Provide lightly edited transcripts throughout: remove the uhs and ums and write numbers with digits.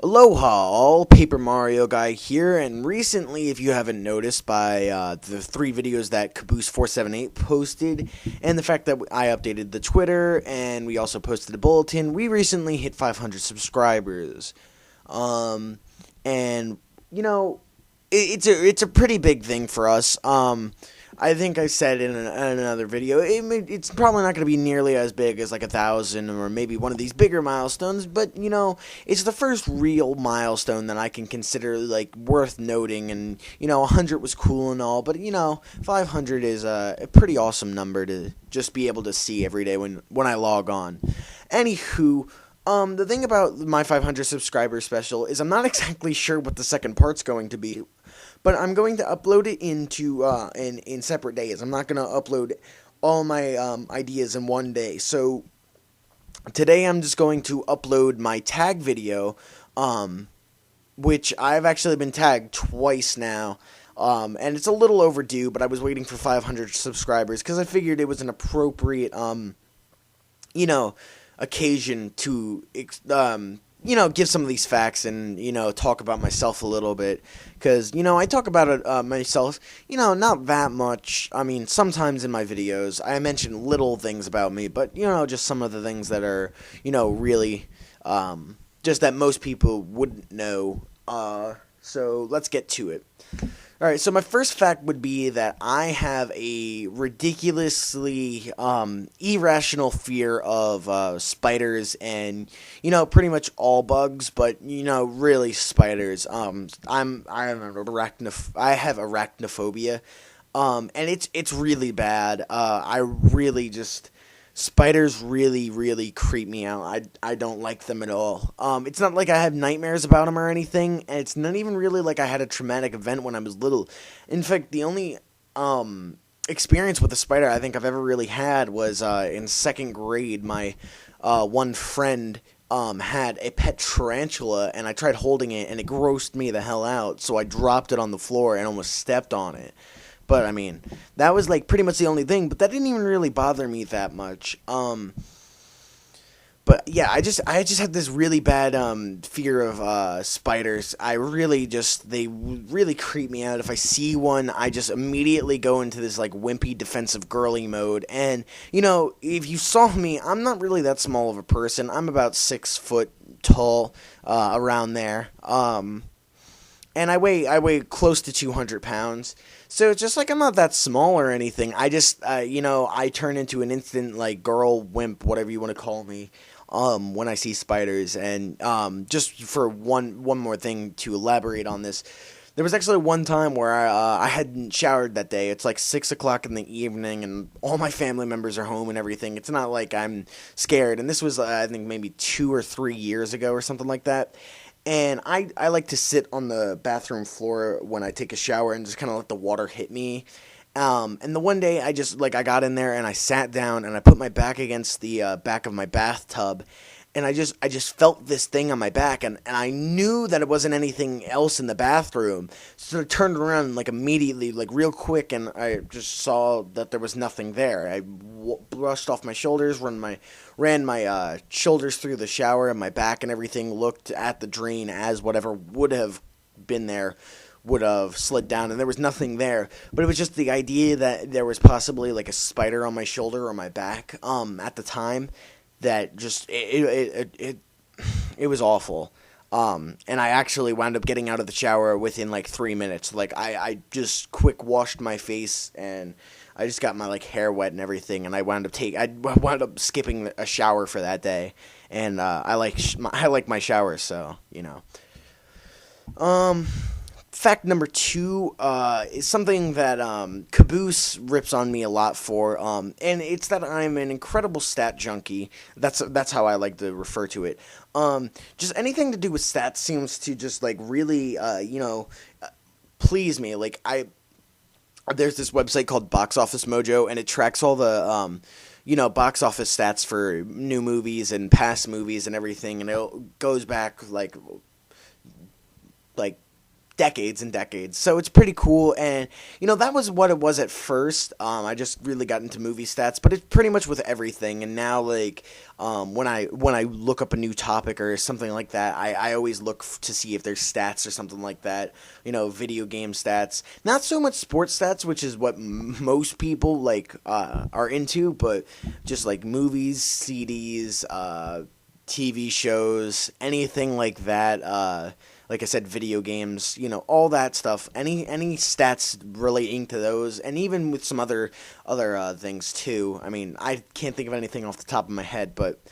Aloha, all Paper Mario Guy here, and recently, if you haven't noticed by the 3 videos that Caboose478 posted, and the fact that I updated the Twitter, and we also posted a bulletin, we recently hit 500 subscribers. And, you know, it's a pretty big thing for us. I think I said in another video, it's probably not going to be nearly as big as like 1,000 or maybe one of these bigger milestones, but it's the first real milestone that I can consider like worth noting. And 100 was cool and all, but 500 is a pretty awesome number to just be able to see every day when I log on. Anywho. The thing about my 500 subscriber special is I'm not exactly sure what the second part's going to be, but I'm going to upload it into in separate days. I'm not going to upload all my ideas in one day. So today I'm just going to upload my tag video, which I've actually been tagged twice now. And it's a little overdue, but I was waiting for 500 subscribers because I figured it was an appropriate occasion to give some of these facts and talk about myself a little bit, because I talk about it myself not that much. I mean, sometimes in my videos I mention little things about me, but just some of the things that are really just that most people wouldn't know. So let's get to it. Alright, so my first fact would be that I have a ridiculously irrational fear of spiders and pretty much all bugs, but really spiders. I have arachnophobia, and it's really bad. Spiders really creep me out. I don't like them at all. It's not like I have nightmares about them or anything, and it's not even really like I had a traumatic event when I was little. In fact, the only experience with a spider I think I've ever really had was in 2nd grade. My one friend had a pet tarantula, and I tried holding it, and it grossed me the hell out, so I dropped it on the floor and almost stepped on it. But, I mean, that was, like, pretty much the only thing. But that didn't even really bother me that much. But, yeah, I just had this really bad fear of spiders. They really creep me out. If I see one, I just immediately go into this, like, wimpy defensive girly mode. And, if you saw me, I'm not really that small of a person. I'm about 6 foot tall, around there. And I weigh close to 200 pounds. So it's just like I'm not that small or anything. I just, I turn into an instant, like, girl, wimp, whatever you want to call me, when I see spiders. And just for one more thing to elaborate on this, there was actually one time where I hadn't showered that day. It's like 6 o'clock in the evening, and all my family members are home and everything. It's not like I'm scared. And this was, I think, maybe 2 or 3 years ago or something like that. And I like to sit on the bathroom floor when I take a shower and just kind of let the water hit me. And the one day I got in there and I sat down and I put my back against the back of my bathtub. And I just felt this thing on my back, and I knew that it wasn't anything else in the bathroom. So I turned around, like, immediately, like, real quick, and I just saw that there was nothing there. I brushed off my shoulders, ran my shoulders through the shower, and my back and everything looked at the drain as whatever would have been there would have slid down, and there was nothing there. But it was just the idea that there was possibly, like, a spider on my shoulder or my back at the time. That just it was awful, and I actually wound up getting out of the shower within like 3 minutes. Like I just quick washed my face, and I just got my like hair wet and everything, and I wound up skipping a shower for that day. And I like my showers, so Fact number 2 is something that Caboose rips on me a lot for, and it's that I'm an incredible stat junkie. That's how I like to refer to it. Just anything to do with stats seems to just like really please me. Like there's this website called Box Office Mojo, and it tracks all the box office stats for new movies and past movies and everything, and it goes back like decades and decades. So it's pretty cool, and that was what it was at first. I just really got into movie stats, but it's pretty much with everything. And now, like, when I look up a new topic or something like that, I always look to see if there's stats or something like that. Video game stats, not so much sports stats, which is what most people like are into, but just like movies, CDs, TV shows, anything like that. Like I said, video games, all that stuff. Any stats relating to those, and even with some other things too. I mean, I can't think of anything off the top of my head, but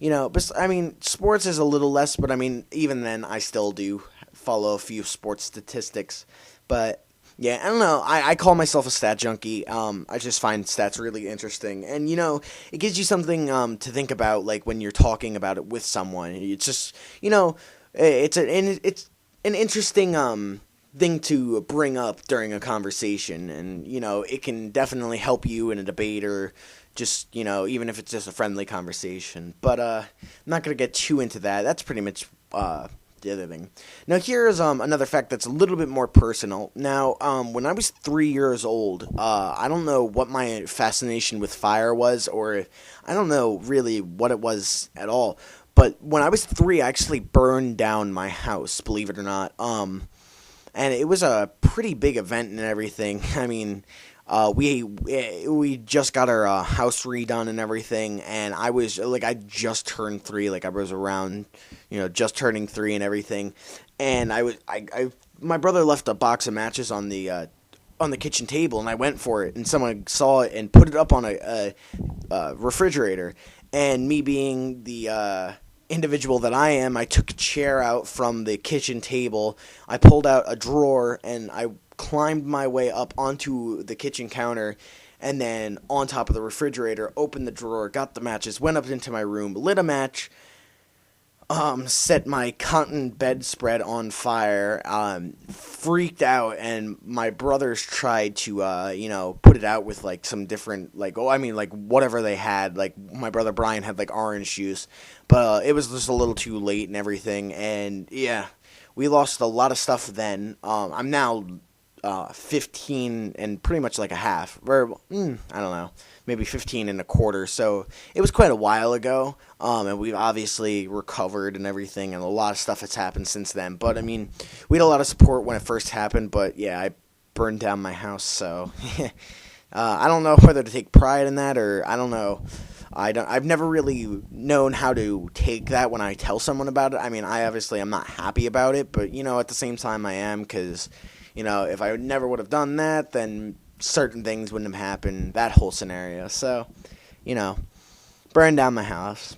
I mean, sports is a little less. But I mean, even then, I still do follow a few sports statistics. But yeah, I don't know. I call myself a stat junkie. I just find stats really interesting, and it gives you something to think about, like when you're talking about it with someone. It's just it's an interesting thing to bring up during a conversation, and it can definitely help you in a debate or just even if it's just a friendly conversation. But I'm not gonna get too into that. That's pretty much the other thing. Now here's another fact that's a little bit more personal. Now when I was 3 years old, I don't know what my fascination with fire was, or I don't know really what it was at all. But when I was 3, I actually burned down my house, believe it or not. And it was a pretty big event and everything. I mean, we just got our house redone and everything, and I just turned 3, like I was around, just turning 3 and everything. And my brother left a box of matches on the kitchen table, and I went for it, and someone saw it and put it up on a refrigerator. And me being the individual that I am, I took a chair out from the kitchen table, I pulled out a drawer, and I climbed my way up onto the kitchen counter, and then on top of the refrigerator, opened the drawer, got the matches, went up into my room, lit a match, set my cotton bedspread on fire, freaked out, and my brothers tried to, put it out with, like, some different, like, whatever they had. Like, my brother Brian had, like, orange juice, but it was just a little too late and everything, and, yeah, we lost a lot of stuff then. I'm now 15 and pretty much like a half, or I don't know, maybe 15 and a quarter. So it was quite a while ago, and we've obviously recovered and everything, and a lot of stuff has happened since then. But I mean, we had a lot of support when it first happened, but yeah, I burned down my house, so I don't know whether to take pride in that, or I don't know. I've never really known how to take that when I tell someone about it. I mean, I'm not happy about it, but at the same time I am, because if I never would have done that, then certain things wouldn't have happened, that whole scenario. So, burned down my house.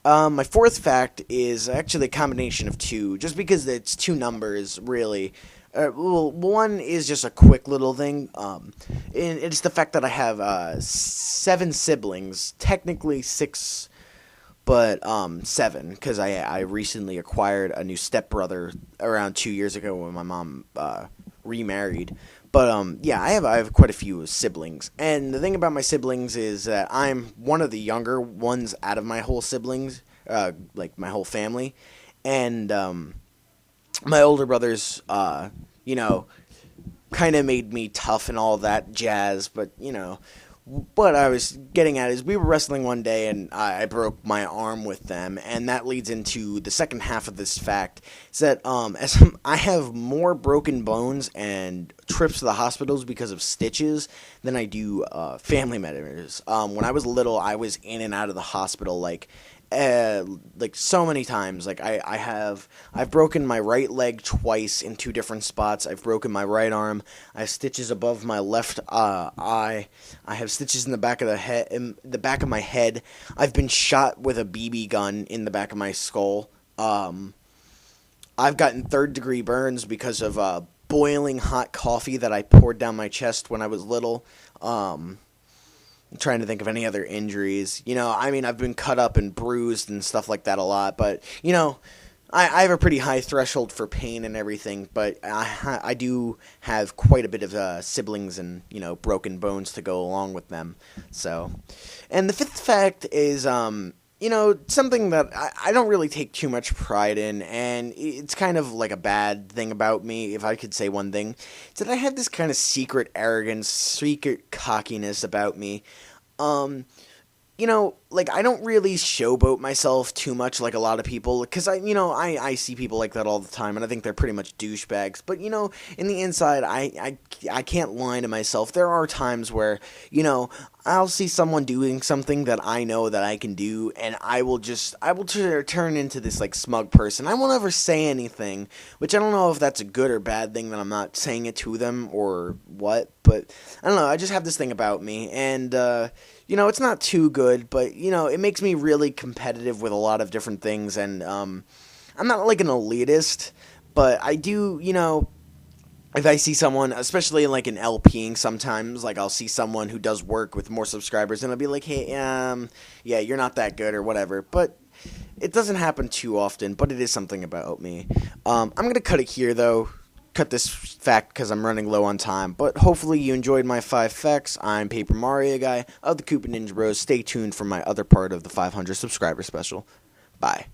My fourth fact is actually a combination of two, just because it's two numbers, really. One is just a quick little thing. It's the fact that I have 7 siblings, technically 6, but 7, because I recently acquired a new stepbrother around 2 years ago when my mom remarried. But yeah, I have quite a few siblings, and the thing about my siblings is that I'm one of the younger ones out of my whole siblings, like my whole family, and my older brothers, kind of made me tough and all that jazz, but what I was getting at is we were wrestling one day, and I broke my arm with them, and that leads into the second half of this fact, is that as I have more broken bones and trips to the hospitals because of stitches than I do family members. When I was little, I was in and out of the hospital like so many times. Like I've broken my right leg twice in 2 different spots. I've broken my right arm. I have stitches above my left eye. I have stitches in the back of the back of my head. I've been shot with a BB gun in the back of my skull. I've gotten 3rd-degree burns because of boiling hot coffee that I poured down my chest when I was little. I'm trying to think of any other injuries. I've been cut up and bruised and stuff like that a lot. But, I have a pretty high threshold for pain and everything. But I do have quite a bit of siblings and, broken bones to go along with them. So, and the 5th fact is, something that I don't really take too much pride in, and it's kind of like a bad thing about me, if I could say one thing, is that I have this kind of secret arrogance, secret cockiness about me. Um, like I don't really showboat myself too much like a lot of people, because I see people like that all the time, and I think they're pretty much douchebags. But in the inside, I can't lie to myself. There are times where I'll see someone doing something that I know that I can do, and I will turn into this like smug person. I won't ever say anything, which I don't know if that's a good or bad thing that I'm not saying it to them or what, but I don't know. I just have this thing about me, and it's not too good, but it makes me really competitive with a lot of different things, and I'm not like an elitist, but I do, if I see someone, especially in like an LPing sometimes, like I'll see someone who does work with more subscribers, and I'll be like, hey, yeah, you're not that good or whatever, but it doesn't happen too often, but it is something about me. I'm going to cut it here, though. Cut this fact because I'm running low on time, but hopefully you enjoyed my 5 facts. I'm Paper Mario Guy of the Koopa Ninja Bros. Stay tuned for my other part of the 500 subscriber special. Bye.